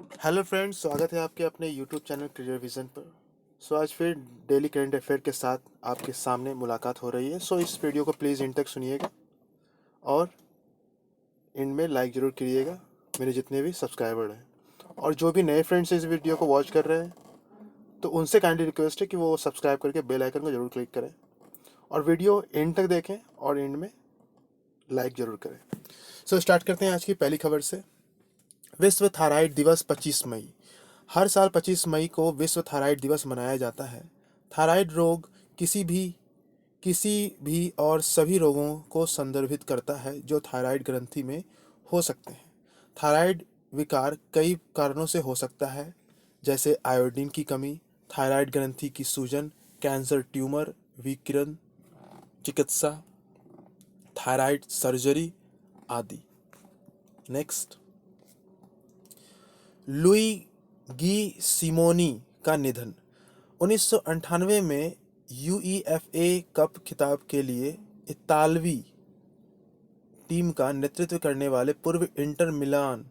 Hello friends, स्वागत है आपके अपने यूट्यूब चैनल करियर विजन पर। आज फिर डेली करंट अफेयर के साथ आपके सामने मुलाकात हो रही है। इस वीडियो को प्लीज़ इन तक सुनिएगा और इनमें लाइक ज़रूर करिएगा, मेरे जितने भी सब्सक्राइबर हैं। और जो भी नए फ्रेंड्स इस वीडियो को वॉच कर रहे हैं तो उनसे काइंडली रिक्वेस्ट है कि वो सब्सक्राइब करके बेल आइकन को ज़रूर क्लिक करें और वीडियो एंड तक देखें और एंड में लाइक ज़रूर करें। स्टार्ट करते हैं आज की पहली खबर से। विश्व थायराइड दिवस 25 मई। हर साल 25 मई को विश्व थायराइड दिवस मनाया जाता है। थायराइड रोग किसी भी और सभी रोगों को संदर्भित करता है जो थायराइड ग्रंथि में हो सकते हैं। थायराइड विकार कई कारणों से हो सकता है, जैसे आयोडीन की कमी, थायराइड ग्रंथि की सूजन, कैंसर, ट्यूमर, विकिरण चिकित्सा, थायराइड सर्जरी आदि। नेक्स्ट, लुई सिमोनी का निधन। 1998 में यूईएफए कप खिताब के लिए इतालवी टीम का नेतृत्व करने वाले पूर्व इंटर मिलान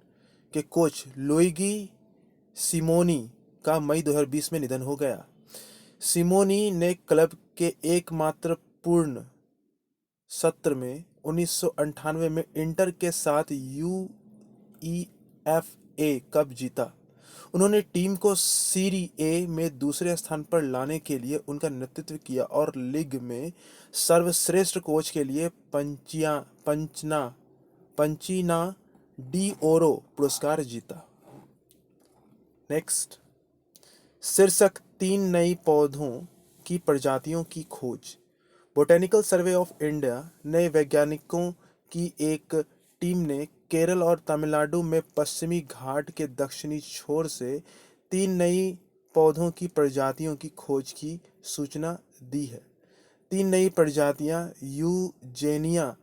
के कोच लुइगी सिमोनी का मई 2020 में निधन हो गया। सिमोनी ने क्लब के एकमात्र पूर्ण सत्र में 1998 में इंटर के साथ यूईएफए कप जीता। उन्होंने टीम को सीरी ए में दूसरे स्थान पर लाने के लिए उनका नेतृत्व किया और लीग में सर्वश्रेष्ठ कोच के लिए पंचीना डी ओरो पुरस्कार जीता। नेक्स्ट, शीर्षक 3 नई पौधों की प्रजातियों की खोज। बोटेनिकल सर्वे ऑफ इंडिया नए वैज्ञानिकों की एक टीम ने केरल और तमिलनाडु में पश्चिमी घाट के दक्षिणी छोर से 3 नई पौधों की प्रजातियों की खोज की सूचना दी है। 3 नई प्रजातियां यूजेनिया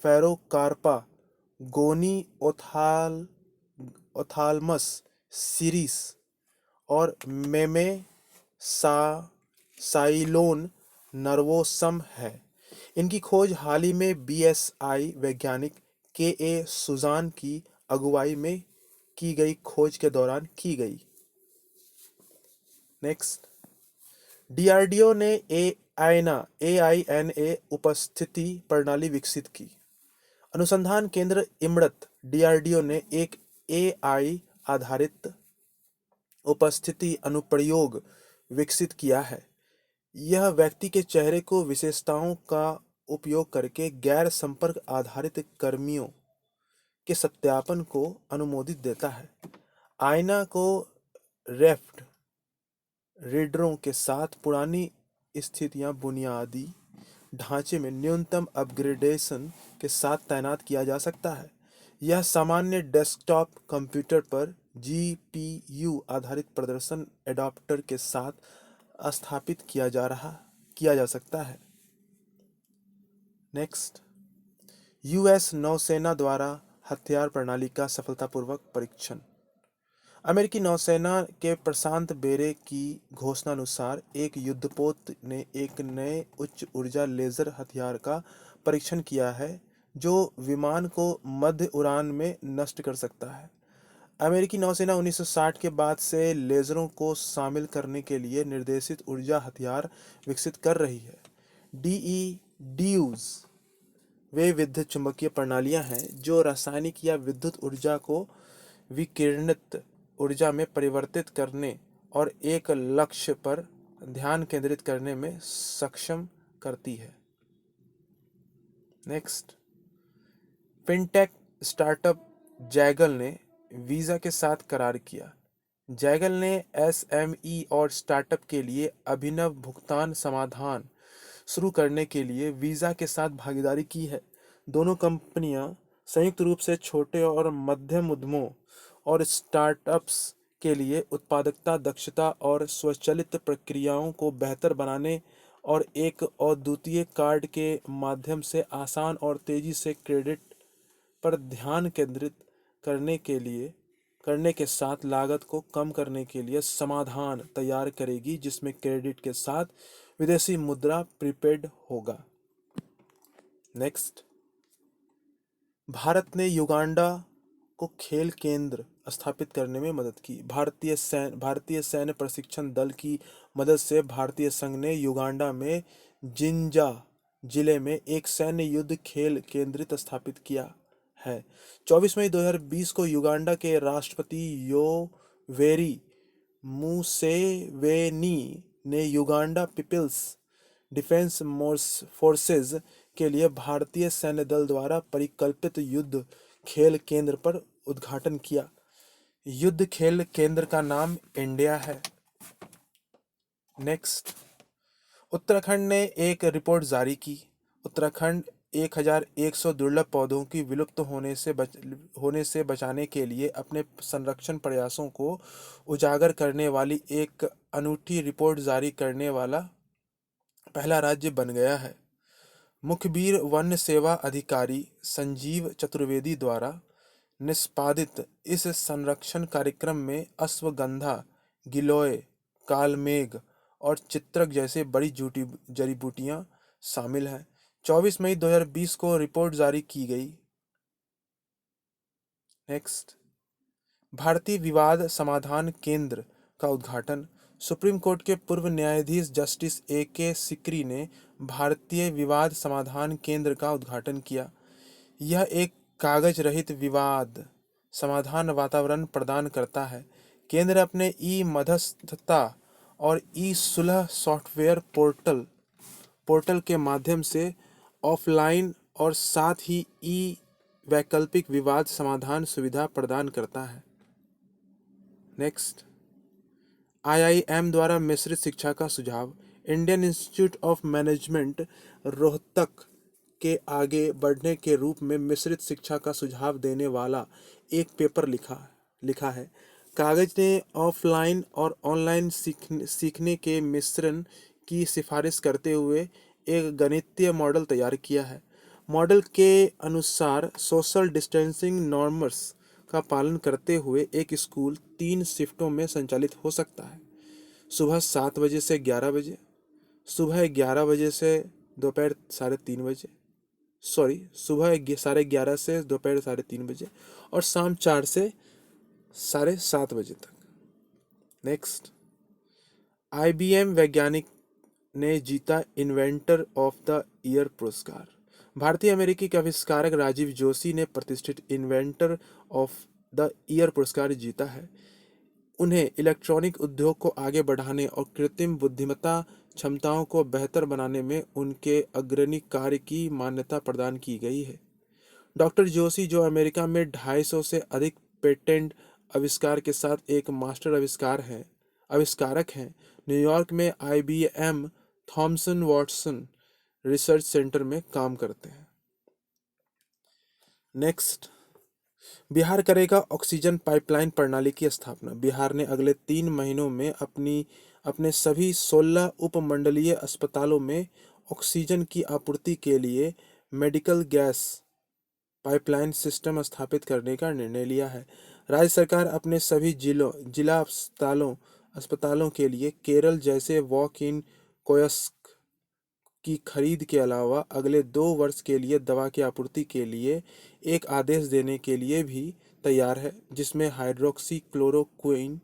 फेरोकार्पा, गोनी ओथालमस सीरीस और मेमे साइलोन नर्वोसम है। इनकी खोज हाल ही में बीएसआई वैज्ञानिक के ए सुजान की अगुवाई में की गई खोज के दौरान की गई। नेक्स्ट, डीआरडीओ ने एआईएनए उपस्थिति प्रणाली विकसित की। अनुसंधान केंद्र इमरत डीआरडीओ ने एक एआई आधारित उपस्थिति अनुप्रयोग विकसित किया है। यह व्यक्ति के चेहरे को विशेषताओं का उपयोग करके गैर संपर्क आधारित कर्मियों के सत्यापन को अनुमोदित देता है। आईना को रेफ्ट रीडरों के साथ पुरानी स्थितियां बुनियादी ढांचे में न्यूनतम अपग्रेडेशन के साथ तैनात किया जा सकता है। यह सामान्य डेस्कटॉप कंप्यूटर पर जीपीयू आधारित प्रदर्शन एडाप्टर के साथ स्थापित किया जा सकता है। नेक्स्ट, यूएस नौसेना द्वारा हथियार प्रणाली का सफलतापूर्वक परीक्षण। अमेरिकी नौसेना के प्रशांत बेरे की घोषणानुसार एक युद्धपोत ने एक नए उच्च ऊर्जा लेजर हथियार का परीक्षण किया है जो विमान को मध्य उड़ान में नष्ट कर सकता है। अमेरिकी नौसेना 1960 के बाद से लेजरों को शामिल करने के लिए निर्देशित ऊर्जा हथियार विकसित कर रही है। डीईडीयूज वे विद्युत चुम्बकीय प्रणालियां हैं जो रासायनिक या विद्युत ऊर्जा को विकिरणित ऊर्जा में परिवर्तित करने और एक लक्ष्य पर ध्यान केंद्रित करने में सक्षम करती है। नेक्स्ट, फिनटेक स्टार्टअप जैगल ने वीज़ा के साथ करार किया। जैगल ने एसएमई और स्टार्टअप के लिए अभिनव भुगतान समाधान शुरू करने के लिए वीज़ा के साथ भागीदारी की है। दोनों कंपनियां संयुक्त रूप से छोटे और मध्यम उद्यमों और स्टार्टअप्स के लिए उत्पादकता, दक्षता और स्वचालित प्रक्रियाओं को बेहतर बनाने और एक अद्वितीय कार्ड के माध्यम से आसान और तेजी से क्रेडिट पर ध्यान केंद्रित करने के साथ लागत को कम करने के लिए समाधान तैयार करेगी जिसमें क्रेडिट के साथ विदेशी मुद्रा प्रीपेड होगा। नेक्स्ट, भारत ने युगांडा को खेल केंद्र स्थापित करने में मदद की। भारतीय सैन्य प्रशिक्षण दल की मदद से भारतीय संघ ने युगांडा में जिंजा जिले में एक सैन्य युद्ध खेल केंद्र स्थापित किया है। 24 मई 2020 को युगांडा के राष्ट्रपति योवेरी मुसेवेनी ने युगांडा पीपल्स डिफेंस फोर्सेस के लिए भारतीय सैन्य दल द्वारा परिकल्पित युद्ध खेल केंद्र पर उद्घाटन किया। युद्ध खेल केंद्र का नाम इंडिया है। नेक्स्ट, उत्तराखंड ने एक रिपोर्ट जारी की। उत्तराखंड 1100 दुर्लभ पौधों की विलुप्त होने से बचाने के लिए अपने संरक्षण प्रयासों को उजागर करने वाली एक अनूठी रिपोर्ट जारी करने वाला पहला राज्य बन गया है। मुखबिर वन्य सेवा अधिकारी संजीव चतुर्वेदी द्वारा निष्पादित इस संरक्षण कार्यक्रम में अश्वगंधा, गिलोय, कालमेघ और चित्रक जैसे बड़ी जड़ी बूटियां शामिल हैं। 24 मई 2020 को रिपोर्ट जारी की गई। नेक्स्ट, भारतीय विवाद समाधान केंद्र का उद्घाटन। सुप्रीम कोर्ट के पूर्व न्यायाधीश जस्टिस A.K. सिकरी ने भारतीय विवाद समाधान केंद्र का उद्घाटन किया। यह एक कागज रहित विवाद समाधान वातावरण प्रदान करता है। केंद्र अपने ई मध्यस्थता और ई सुलह सॉफ्टवेयर पोर्टल के माध्यम से ऑफलाइन और साथ ही ई वैकल्पिक विवाद समाधान सुविधा प्रदान करता है। नेक्स्ट, IIM द्वारा मिश्रित शिक्षा का सुझाव। Indian institute of management Rohtak के आगे बढ़ने के रूप में मिश्रित शिक्षा का सुझाव देने वाला एक पेपर लिखा है। कागज ने ऑफलाइन और ऑनलाइन सीखने के मिश्रण की सिफारिश करते हुए एक गणितीय मॉडल तैयार किया है। मॉडल के अनुसार सोशल डिस्टेंसिंग नॉर्म्स का पालन करते हुए एक स्कूल 3 शिफ्टों में संचालित हो सकता है। सुबह 7 बजे से 11 बजे, सुबह 11 बजे से दोपहर 3:30 बजे, सुबह 11:30 से दोपहर 3:30 बजे और शाम 4 से 7:30 बजे तक। नेक्स्ट, IBM वैज्ञानिक ने जीता इन्वेंटर ऑफ द ईयर पुरस्कार। भारतीय अमेरिकी के आविष्कारक राजीव जोशी ने प्रतिष्ठित इन्वेंटर ऑफ द ईयर पुरस्कार जीता है। उन्हें इलेक्ट्रॉनिक उद्योग को आगे बढ़ाने और कृत्रिम बुद्धिमत्ता क्षमताओं को बेहतर बनाने में उनके अग्रणी कार्य की मान्यता प्रदान की गई है। डॉक्टर जोशी, जो अमेरिका में 250 से अधिक पेटेंट आविष्कार के साथ एक मास्टर आविष्कारक हैं, न्यूयॉर्क में IBM Thomson Watson research centre में काम करते हैं। नेक्स्ट, बिहार करेगा ऑक्सीजन पाइपलाइन प्रणाली की स्थापना। बिहार ने अगले 3 महीनों में अपने सभी 16 उपमंडलीय अस्पतालों में ऑक्सीजन की आपूर्ति के लिए मेडिकल गैस पाइपलाइन सिस्टम स्थापित करने का निर्णय लिया है। राज्य सरकार अपने सभी जिला अस्पतालों के लिए केरल जैसे वॉक इन कोयस्क की खरीद के अलावा अगले 2 वर्ष के लिए दवा की आपूर्ति के लिए एक आदेश देने के लिए भी तैयार है, जिसमें हाइड्रोक्सी क्लोरोक्विन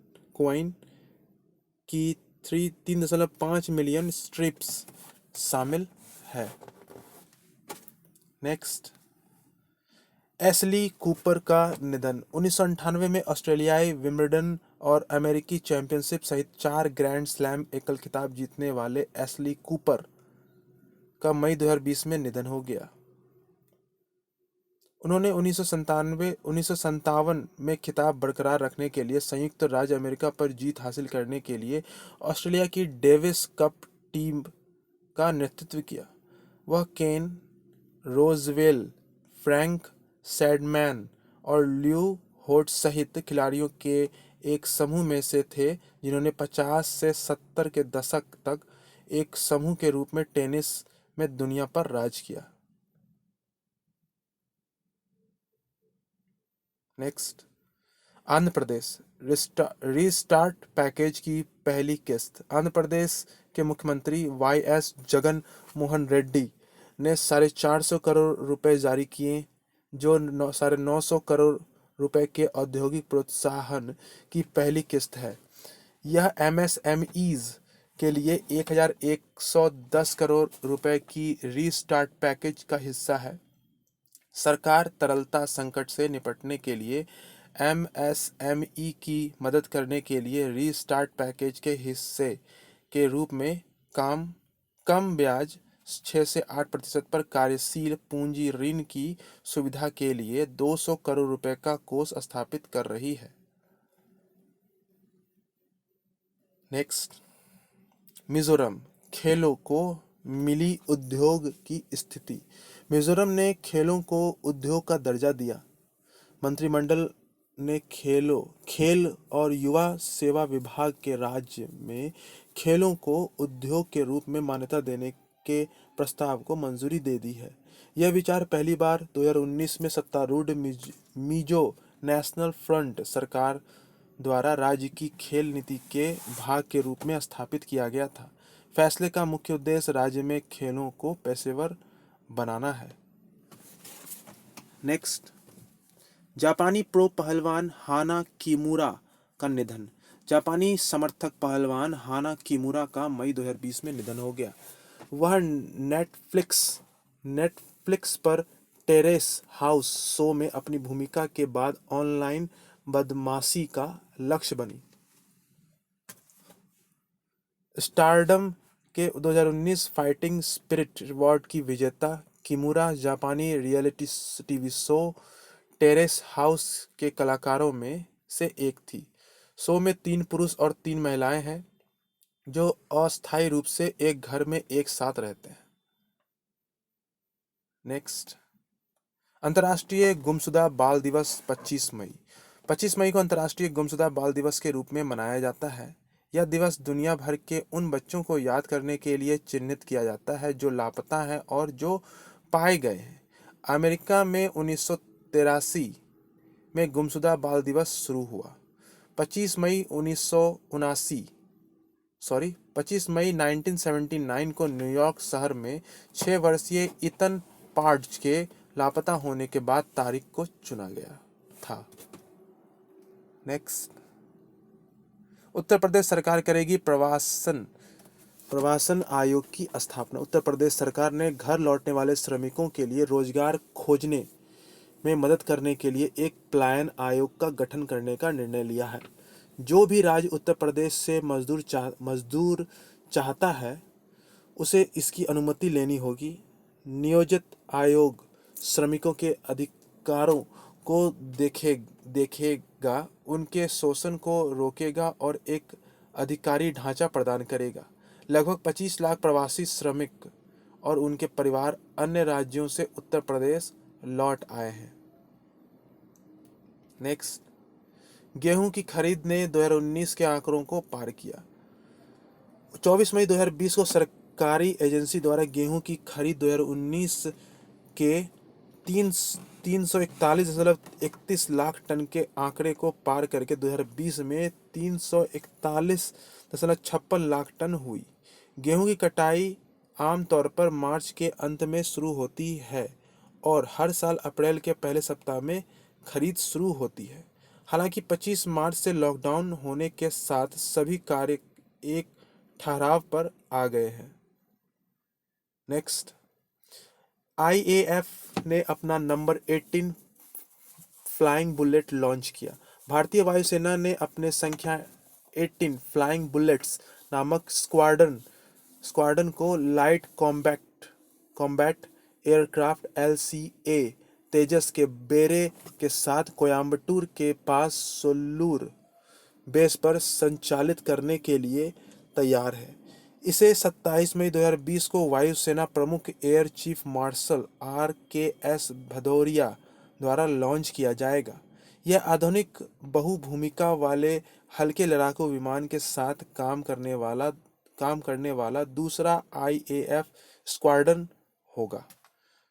की 3.5 मिलियन स्ट्रिप्स शामिल है। नेक्स्ट, एशली कूपर का निधन। 1998 में ऑस्ट्रेलियाई विंबलडन और अमेरिकी चैंपियनशिप सहित 4 ग्रैंड स्लैम एकल खिताब जीतने वाले एशली कूपर का मई 2020 में निधन हो गया। उन्होंने 1957 में खिताब बरकरार रखने के लिए संयुक्त राज्य अमेरिका पर जीत हासिल करने के लिए ऑस्ट्रेलिया की डेविस कप टीम का नेतृत्व किया। वह केन रोजवेल, फ्रैंक सैडमैन और ल्यू होट सहित खिलाड़ियों के एक समूह में से थे जिन्होंने 50 से 70 के दशक तक एक समूह के रूप में टेनिस में दुनिया पर राज किया। Next, Andhra Pradesh restart package की पहली किस्त। आंध्र प्रदेश के मुख्यमंत्री YS जगन मोहन रेड्डी ने 450 करोड़ रुपए जारी किए, जो 950 करोड़ रुपए के औद्योगिक प्रोत्साहन की पहली किस्त है। यह एमएसएमईज के लिए 1110 करोड़ रुपए की रीस्टार्ट पैकेज का हिस्सा है। सरकार तरलता संकट से निपटने के लिए एमएसएमई की मदद करने के लिए रीस्टार्ट पैकेज के हिस्से के रूप में कम ब्याज 6 से 8% पर कार्यशील पूंजी ऋण की सुविधा के लिए 200 करोड़ रुपए का कोष स्थापित कर रही है। नेक्स्ट, मिजोरम खेलों को मिली उद्योग की स्थिति। मिजोरम ने खेलों को उद्योग का दर्जा दिया। मंत्रिमंडल ने खेल और युवा सेवा विभाग के राज्य में खेलों को उद्योग के रूप में मान्यता देने के प्रस्ताव को मंजूरी दे दी है। यह विचार पहली बार 2019 में सत्तारूढ़ मिजो नेशनल फ्रंट सरकार द्वारा राज्य की खेल नीति के भाग के रूप में स्थापित किया गया था। फैसले का मुख्य उद्देश्य राज्य में खेलों को पेशेवर बनाना है। नेक्स्ट, जापानी प्रो पहलवान हाना किमुरा का निधन। जापानी समर्थक पहलवान हाना किमुरा का मई 2020 में निधन हो गया। वह नेटफ्लिक्स पर टेरेस हाउस शो में अपनी भूमिका के बाद ऑनलाइन बदमाशी का लक्ष्य बनी। स्टारडम के 2019 फाइटिंग स्पिरिट अवार्ड की विजेता किमुरा जापानी reality TV show terrace house के कलाकारों में से एक थी। शो में 3 पुरुष और 3 महिलाएं हैं जो अस्थायी रूप से एक घर में एक साथ रहते हैं। नेक्स्ट, अंतर्राष्ट्रीय गुमशुदा बाल दिवस 25 मई। 25 मई को अंतर्राष्ट्रीय गुमशुदा बाल दिवस के रूप में मनाया जाता है। यह दिवस दुनिया भर के उन बच्चों को याद करने के लिए चिन्हित किया जाता है जो लापता हैं और जो पाए गए हैं। अमेरिका में 1983 में गुमशुदा बाल दिवस शुरू हुआ। 25 मई 1979 को न्यूयॉर्क शहर में 6 वर्षीय इतन पार्ज के लापता होने के बाद तारीख को चुना गया था। नेक्स्ट, उत्तर प्रदेश सरकार करेगी प्रवासन आयोग की स्थापना। उत्तर प्रदेश सरकार ने घर लौटने वाले श्रमिकों के लिए रोजगार खोजने में मदद करने के लिए एक पलायन आयोग का गठन करने का निर्णय लिया है। जो भी राज्य उत्तर प्रदेश से मजदूर चाहता है उसे इसकी अनुमति लेनी होगी। नियोजित आयोग श्रमिकों के अधिकारों को देखेगा, उनके शोषण को रोकेगा और एक अधिकारी ढांचा प्रदान करेगा। लगभग 25 लाख प्रवासी श्रमिक और उनके परिवार अन्य राज्यों से उत्तर प्रदेश लौट आए हैं। नेक्स्ट, गेहूं की खरीद ने 2019 के आंकड़ों को पार किया। 24 मई 2020 को सरकारी एजेंसी द्वारा गेहूं की खरीद 2019 के 341.31 लाख टन के आंकड़े को पार करके 2020 में 341.56 लाख टन हुई। गेहूं की कटाई आमतौर पर मार्च के अंत में शुरू होती है और हर साल अप्रैल के पहले सप्ताह में खरीद शुरू होती है। हालांकि 25 मार्च से लॉकडाउन होने के साथ सभी कार्य एक ठहराव पर आ गए हैं। नेक्स्ट, आईएएफ ने अपना नंबर 18 फ्लाइंग बुलेट लॉन्च किया। भारतीय वायुसेना ने अपने संख्या 18 फ्लाइंग बुलेट्स नामक स्क्वाड्रन को लाइट कॉम्बैट एयरक्राफ्ट LCA तेजस के बेड़े के साथ कोयम्बटूर के पास सोल्लूर बेस पर संचालित करने के लिए तैयार है। इसे 27 मई 2020 को वायुसेना प्रमुख air chief marshal RKS Bhadauria द्वारा लॉन्च किया जाएगा। यह आधुनिक बहुभूमिका वाले हल्के लड़ाकू विमान के साथ काम करने वाला दूसरा IAF स्क्वाड्रन होगा।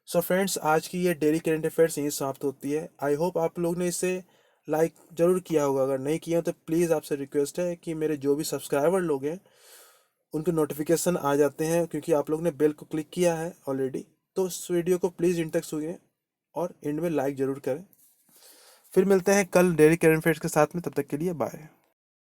सो फ्रेंड्स, आज की ये डेली करंट अफेयर्स यहीं समाप्त होती है। आई होप आप लोग ने इसे लाइक जरूर किया होगा। अगर नहीं किया तो प्लीज़ आपसे रिक्वेस्ट है कि मेरे जो भी सब्सक्राइबर लोग हैं उनके नोटिफिकेशन आ जाते हैं, क्योंकि आप लोग ने बेल को क्लिक किया है ऑलरेडी। तो इस वीडियो को प्लीज़ एंड तक सुनिए और एंड में लाइक ज़रूर करें। फिर मिलते हैं कल डेली करंट अफेयर्स के साथ में, तब तक के लिए बाय।